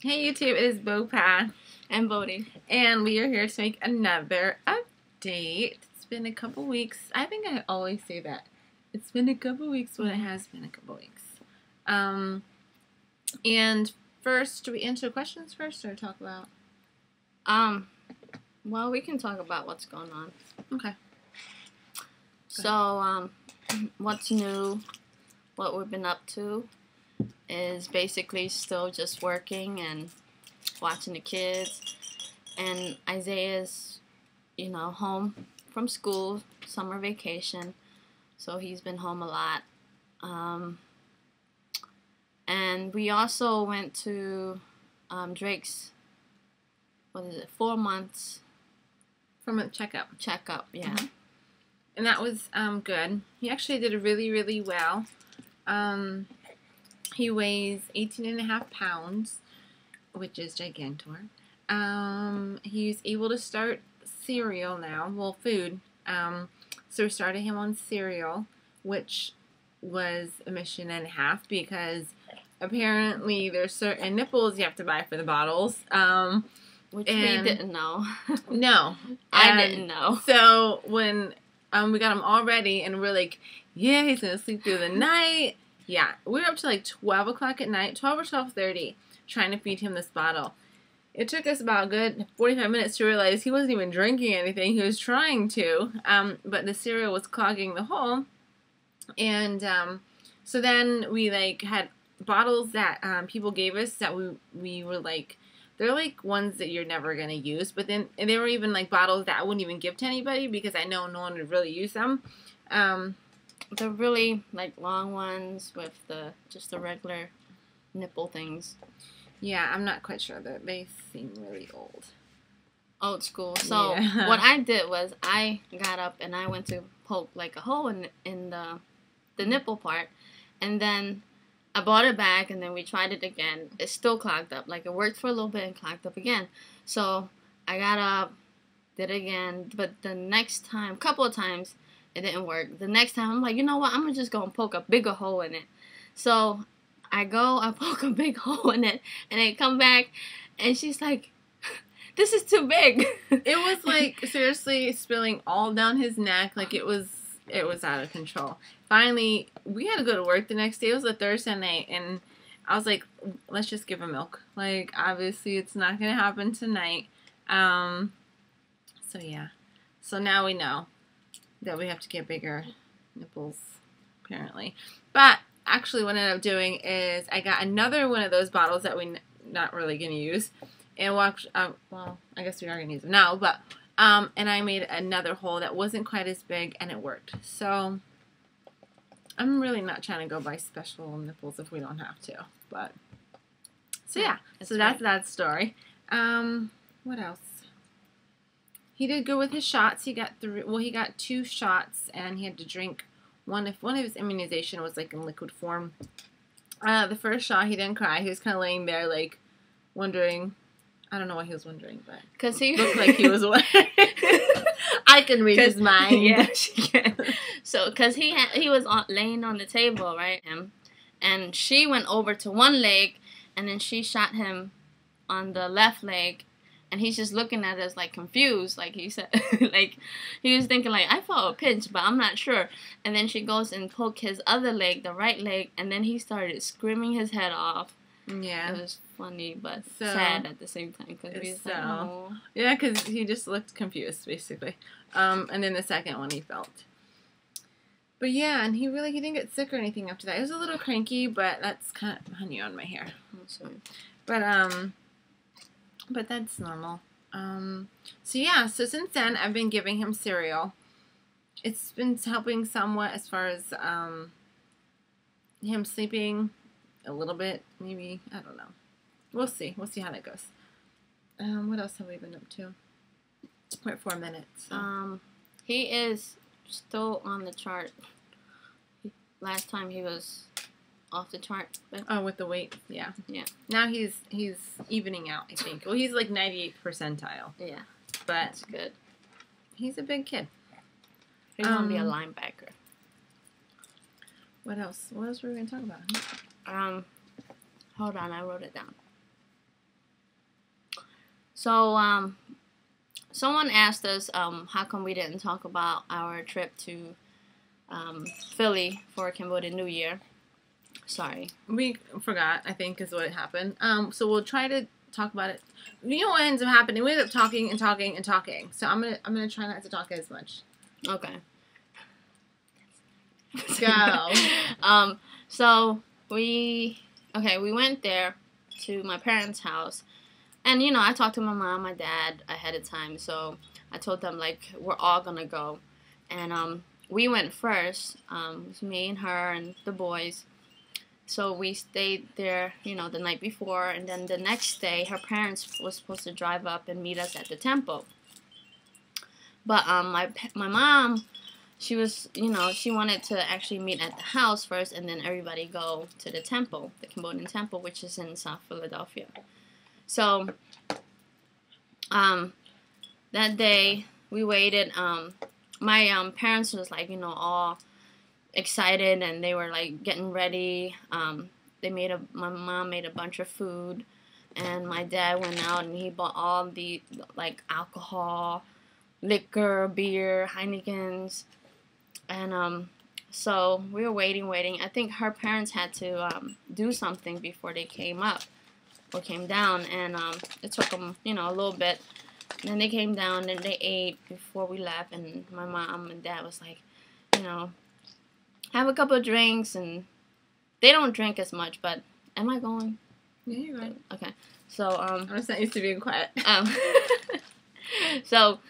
Hey YouTube, it is Bo-Pah And Boatie. and we are here to make another update. It's been a couple weeks. I think I always say that. It's been a couple weeks when it has been a couple weeks. And first, do we answer questions first or talk about? Well, we can talk about what's going on. Okay. So, what's new, what we've been up to is basically still just working and watching the kids. And Isaiah's, home from school, summer vacation. So he's been home a lot. And we also went to Drake's, 4 months? 4 month checkup. Yeah. Mm-hmm. And that was good. He actually did really, really well. He weighs 18.5 pounds, which is gigantor. He's able to start cereal now, well, food. So we started him on cereal, which was a mission and a half because apparently there's certain nipples you have to buy for the bottles. Which we didn't know. No. I didn't know. So when we got him all ready and we're like, yeah, he's going to sleep through the night. Yeah, we were up to like 12 o'clock at night, 12 or 12:30, trying to feed him this bottle. It took us about a good 45 minutes to realize he wasn't even drinking anything. He was trying to, but the cereal was clogging the hole. And so then we had bottles that people gave us that we were like, they're like ones that you're never going to use. But then they were even like bottles that I wouldn't even give to anybody because I know no one would really use them. They're really like long ones with just the regular nipple things. Yeah, I'm not quite sure. They seem really Old school. So yeah. What I did was I got up and I went to poke like a hole in the nipple part, and then I brought it back and then we tried it again. It still clogged up. Like it worked for a little bit and clogged up again. So I got up, did it again, but the next time, couple of times, it didn't work. The next time, I'm like, you know what? I'm just going to poke a bigger hole in it. So I poke a big hole in it, and I come back, and she's like, this is too big. It was like, seriously, spilling all down his neck. Like, it was out of control. Finally, we had to go to work the next day. It was a Thursday night, and I was like, let's just give him milk. Like, obviously, it's not going to happen tonight. So, yeah. So now we know that we have to get bigger nipples, apparently. But actually what I ended up doing is I got another one of those bottles that we're not really going to use. And well, I guess we are going to use them now. But and I made another hole that wasn't quite as big, and it worked. So I'm really not trying to go buy special nipples if we don't have to. But so yeah, so that's that story. What else? He did good with his shots. He got 2 shots, and he had to drink one. If one of his immunization was like in liquid form. The first shot, he didn't cry. He was kind of laying there, like wondering. I don't know what he was wondering, but because he looked like he was wondering. I can read his mind. Yeah, she can. So, because he was laying on the table, right? And she went over to one leg, and then she shot him on the left leg. And he's just looking at us like confused, like he said, like he was thinking like I felt a pinch, but I'm not sure. And then she goes and poke his other leg, the right leg, and then he started screaming his head off. Yeah, it was funny but sad at the same time because we was like, oh. Yeah, because he just looked confused basically. And then the second one he felt. But yeah, and he didn't get sick or anything after that. He was a little cranky, but that's kind of honey on my hair. But that's normal. So yeah, so since then, I've been giving him cereal. It's been helping somewhat as far as him sleeping a little bit, maybe. I don't know. We'll see. We'll see how that goes. What else have we been up to? We're at 4 minutes. So. He is still on the chart. Last time he was off the chart. With the weight, yeah. Yeah. Now he's evening out, I think. Well, he's like 98th percentile. Yeah. But that's good. He's a big kid. He's gonna be a linebacker. What else? What else were we gonna talk about? Hold on, I wrote it down. So, someone asked us, how come we didn't talk about our trip to Philly for Cambodian New Year. Sorry. We forgot, I think, is what happened. So we'll try to talk about it. You know what ends up happening? We end up talking and talking and talking. So I'm gonna try not to talk as much. Okay. Go. So we went there to my parents' house, and I talked to my mom, my dad ahead of time. So I told them like we're all gonna go, and we went first. It was me and her and the boys. So we stayed there, the night before, and then the next day, her parents was supposed to drive up and meet us at the temple. But my mom, she was, she wanted to actually meet at the house first, and then everybody go to the temple, the Cambodian temple, which is in South Philadelphia. So that day we waited. My parents was like, all excited, and they were like getting ready. My mom made a bunch of food, and my dad went out and he bought all the like alcohol, liquor, beer, Heineken's, and so we were waiting. I think her parents had to do something before they came up or came down, and it took them a little bit. And then they came down and they ate before we left, and my mom and dad was like, have a couple of drinks, and they don't drink as much, but am I going? Yeah, you're right. Okay. So, I'm just not used to being quiet. So,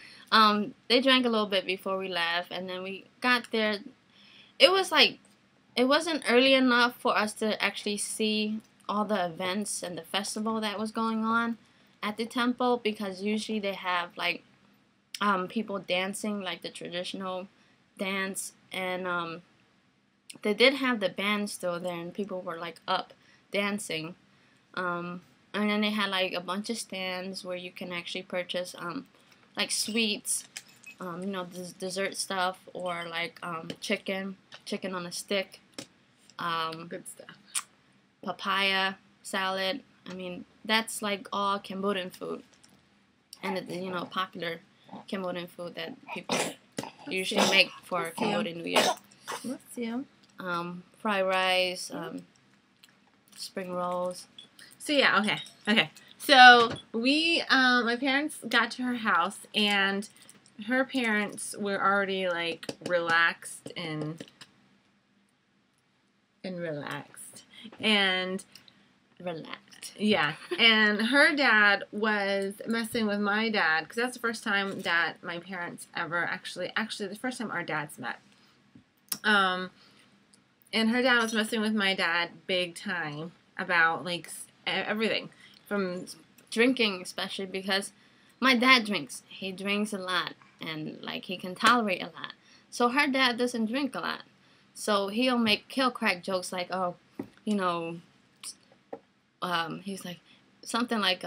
they drank a little bit before we left, and then we got there. It wasn't early enough for us to actually see all the events and the festival that was going on at the temple, because usually they have, like, people dancing, like the traditional dance, and, they did have the band still there, and people were like up dancing, and then they had like a bunch of stands where you can actually purchase like sweets, dessert stuff, or like chicken on a stick, good stuff, papaya salad. I mean, that's like all Cambodian food, and it's popular Cambodian food that people usually make for Cambodian New Year. Let's see them. Fried rice, spring rolls. So yeah, okay. So we, my parents got to her house, and her parents were already like relaxed and relaxed. Yeah, and her dad was messing with my dad, because that's the first time that my parents ever actually the first time our dads met. And her dad was messing with my dad big time about, like, everything. From drinking, especially, because my dad drinks. He drinks a lot, and, like, he can tolerate a lot. So her dad doesn't drink a lot. So he'll crack jokes like, oh, he's like, something like,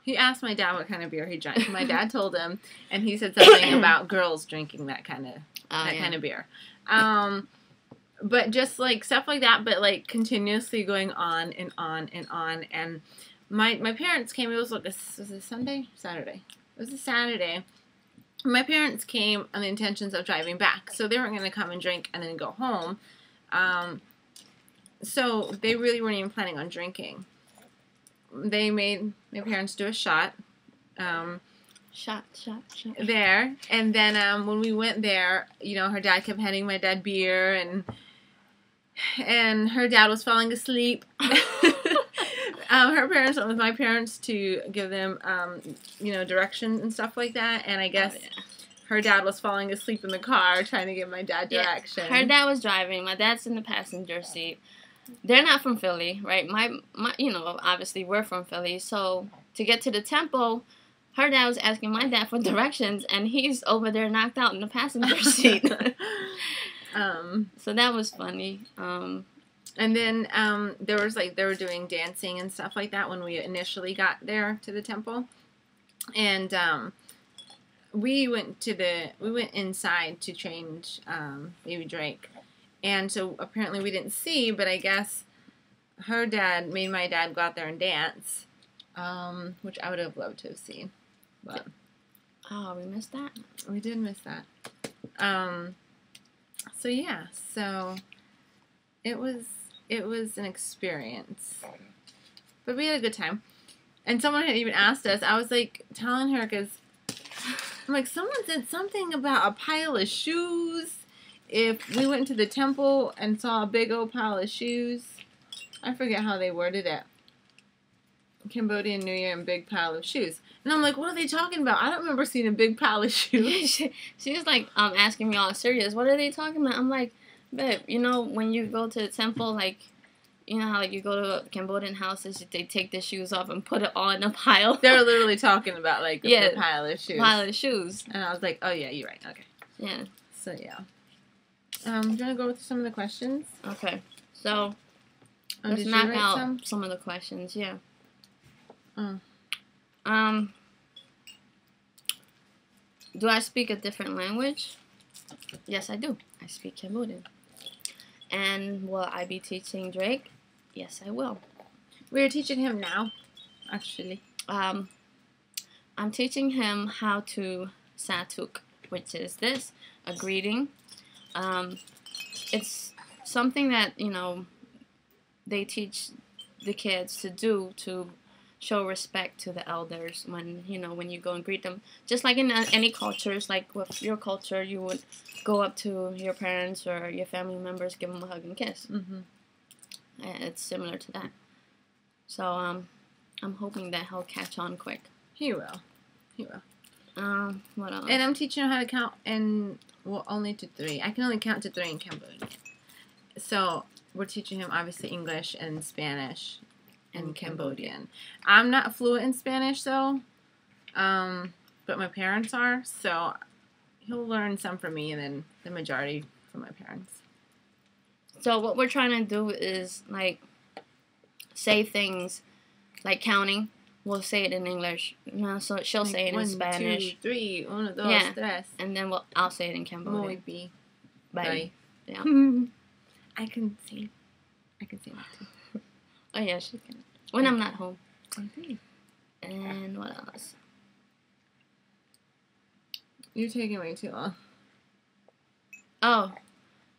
he asked my dad what kind of beer he drank. My dad told him, and he said something about girls drinking that kind of beer. But just, like, stuff like that, but, like, continuously going on and on and on. And my parents came, was it Sunday? Saturday. It was a Saturday. My parents came on the intentions of driving back. So they weren't going to come and drink and then go home. So they really weren't even planning on drinking. They made my parents do a shot. Shot. There. And then when we went there, her dad kept handing my dad beer, and her dad was falling asleep. Her parents went with my parents to give them, directions and stuff like that. And I guess her dad was falling asleep in the car trying to give my dad direction. Her dad was driving. My dad's in the passenger seat. They're not from Philly, right? My obviously we're from Philly. So to get to the temple, her dad was asking my dad for directions, and he's over there knocked out in the passenger seat. So that was funny. And then there was, like, they were doing dancing and stuff like that when we initially got there to the temple. And we went inside to change baby Drake. And so apparently we didn't see, but I guess her dad made my dad go out there and dance. which I would have loved to have seen. But oh, we missed that. We did miss that. So yeah, so it was an experience, but we had a good time. And someone had even asked us. I was like telling her because I'm like, someone said something about a pile of shoes. If we went to the temple and saw a big old pile of shoes, I forget how they worded it. Cambodian New Year and big pile of shoes. And I'm like, what are they talking about? I don't remember seeing a big pile of shoes. she was like asking me all serious, what are they talking about? I'm like, babe, you know, when you go to the temple, like, you know how like you go to Cambodian houses, they take their shoes off and put it all in a pile. They're literally talking about like a pile of shoes. Pile of shoes. And I was like, oh yeah, you're right. Okay. Yeah. So yeah. Do you want to go with some of the questions? Okay. So let's knock out some of the questions. Yeah. Do I speak a different language? Yes, I do. I speak Cambodian. And will I be teaching Drake? Yes, I will. We're teaching him now, actually. I'm teaching him how to satuk, which is this, a greeting. It's something that, you know, they teach the kids to do to show respect to the elders when, you know, when you go and greet them. Just like in any cultures, like with your culture, you would go up to your parents or your family members, give them a hug and kiss. Mm-hmm. It's similar to that. So, I'm hoping that he'll catch on quick. He will. He will. What else? And I'm teaching him how to count only to 3. I can only count to 3 in Cambodian. So, we're teaching him, obviously, English and Spanish and Cambodian. I'm not fluent in Spanish, though. But my parents are. So, he'll learn some from me and then the majority from my parents. So, what we're trying to do is, like, say things like counting. We'll say it in English. You know, so she'll say it in Spanish. 1, 2, 3, 1, 2, 3. And then I'll say it in Cambodian. Muy bien. Bye. Yeah. I can say that too. Oh yeah, she can. When I'm not home. Okay. And what else? You're taking way too long. Oh.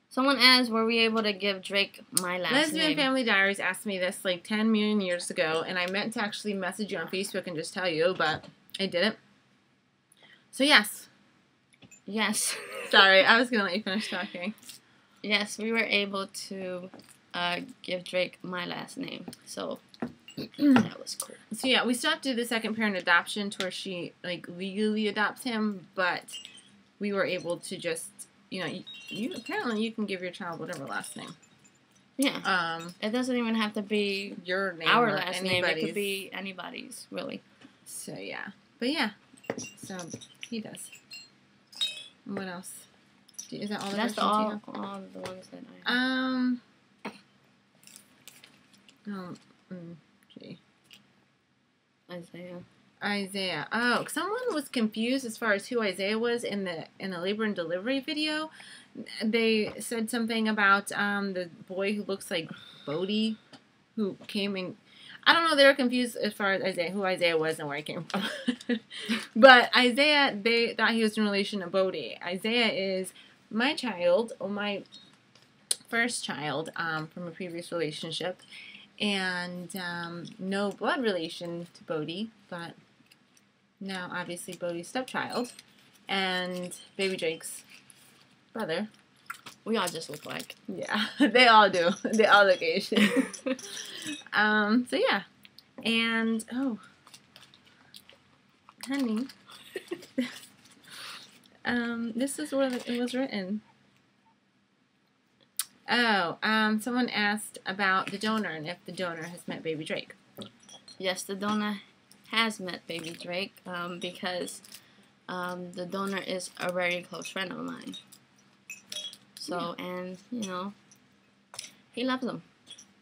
Someone asked, were we able to give Drake my last Lesbian name? Family Diaries asked me this like 10 million years ago, and I meant to actually message you on Facebook and just tell you, but I didn't. So yes. Yes. Sorry, I was going to let you finish talking. Yes, we were able to give Drake my last name, so that was cool. So yeah, we still have to do the second parent adoption to where she like legally adopts him, but we were able to just, you know, you apparently you can give your child whatever last name. Yeah. It doesn't even have to be your name, our or last name. It could be anybody's, really. So yeah, but yeah, so he does. What else? Is that all the questions you have? All the ones that I have. Okay. Isaiah. Oh, someone was confused as far as who Isaiah was in the labor and delivery video. They said something about the boy who looks like Boatie, who came in. I don't know. They were confused as far as who Isaiah was and where he came from. But Isaiah, they thought he was in relation to Boatie. Isaiah is my child, or my first child from a previous relationship. And no blood relation to Boatie, but now obviously Bodie's stepchild and baby Drake's brother. We all just look like. Yeah, they all do. They all look Asian. So yeah, and honey, this is where it was written. Oh, someone asked about the donor and if the donor has met baby Drake. Yes, the donor has met baby Drake because the donor is a very close friend of mine. So, yeah. And, you know, he loves him.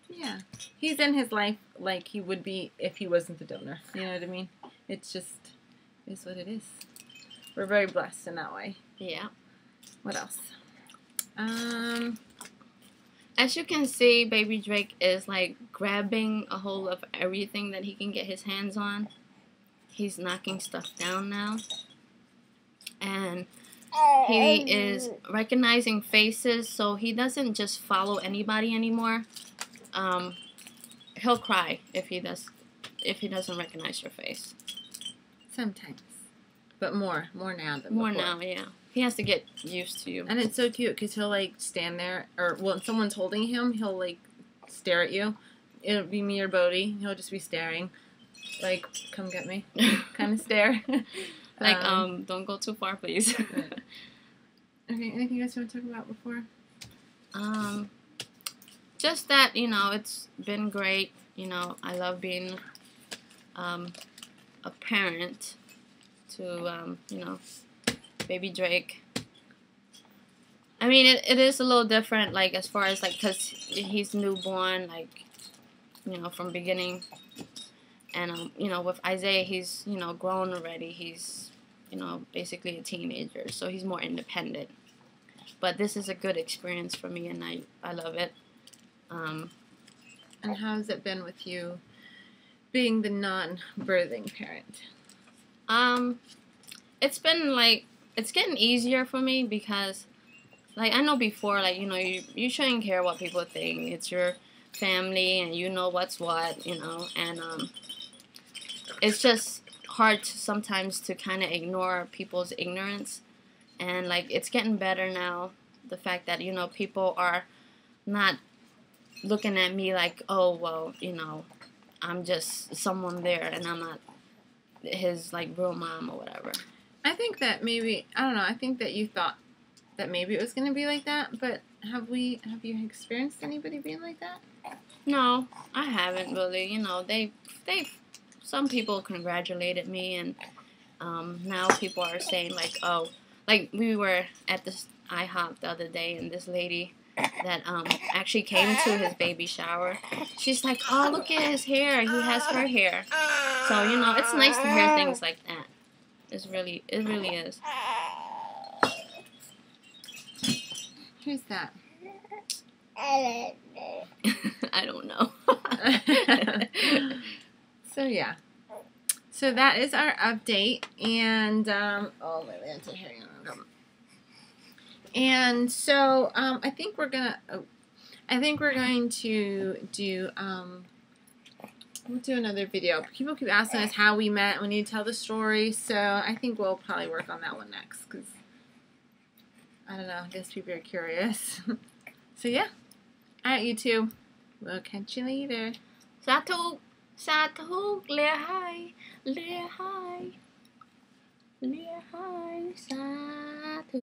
Yeah. He's in his life like he would be if he wasn't the donor. You know what I mean? It's just, is what it is. We're very blessed in that way. Yeah. What else? As you can see, baby Drake is like grabbing a hold of everything that he can get his hands on. He's knocking stuff down now. And he is recognizing faces, so he doesn't just follow anybody anymore. He'll cry if he doesn't recognize your face. Sometimes. But more now than More before. now, yeah. He has to get used to you. And it's so cute because he'll like stand there, or when someone's holding him, he'll like stare at you. It'll be me or Boatie. He'll just be staring, like, come get me, kind of stare. Like, don't go too far, please. Okay, anything else you want to talk about before? Just that, you know, it's been great. You know, I love being a parent to, you know, baby Drake. I mean, it is a little different, like, as far as, like, because he's newborn, like, you know, from beginning. And, you know, with Isaiah, he's, you know, grown already. He's, you know, basically a teenager, so he's more independent. But this is a good experience for me, and I love it. And how has it been with you being the non-birthing parent? It's been, like, it's getting easier for me because, like, I know before, like, you know, you shouldn't care what people think. It's your family, and you know what's what, you know, and, it's just hard sometimes to kind of ignore people's ignorance, and, like, it's getting better now, the fact that, you know, people are not looking at me like, oh, well, you know, I'm just someone there, and I'm not his, like, real mom or whatever. I think that maybe, I don't know, I think that you thought that maybe it was going to be like that, but have you experienced anybody being like that? No, I haven't really. You know, some people congratulated me, and now people are saying, like, oh, like, we were at this IHOP the other day, and this lady that actually came to his baby shower, she's like, oh, look at his hair, he has her hair. So, you know, it's nice to hear things like that. It really is. Who's that? I don't know. So, yeah. So, that is our update. And, oh, my land's in here. And so, I think we're going to do, we'll do another video. People keep asking us how we met. We need to tell the story. So, I think we'll probably work on that one next. Because, I don't know. I guess people are curious. So, yeah. Alright, you two. We'll catch you later. Satu, le hai, sa.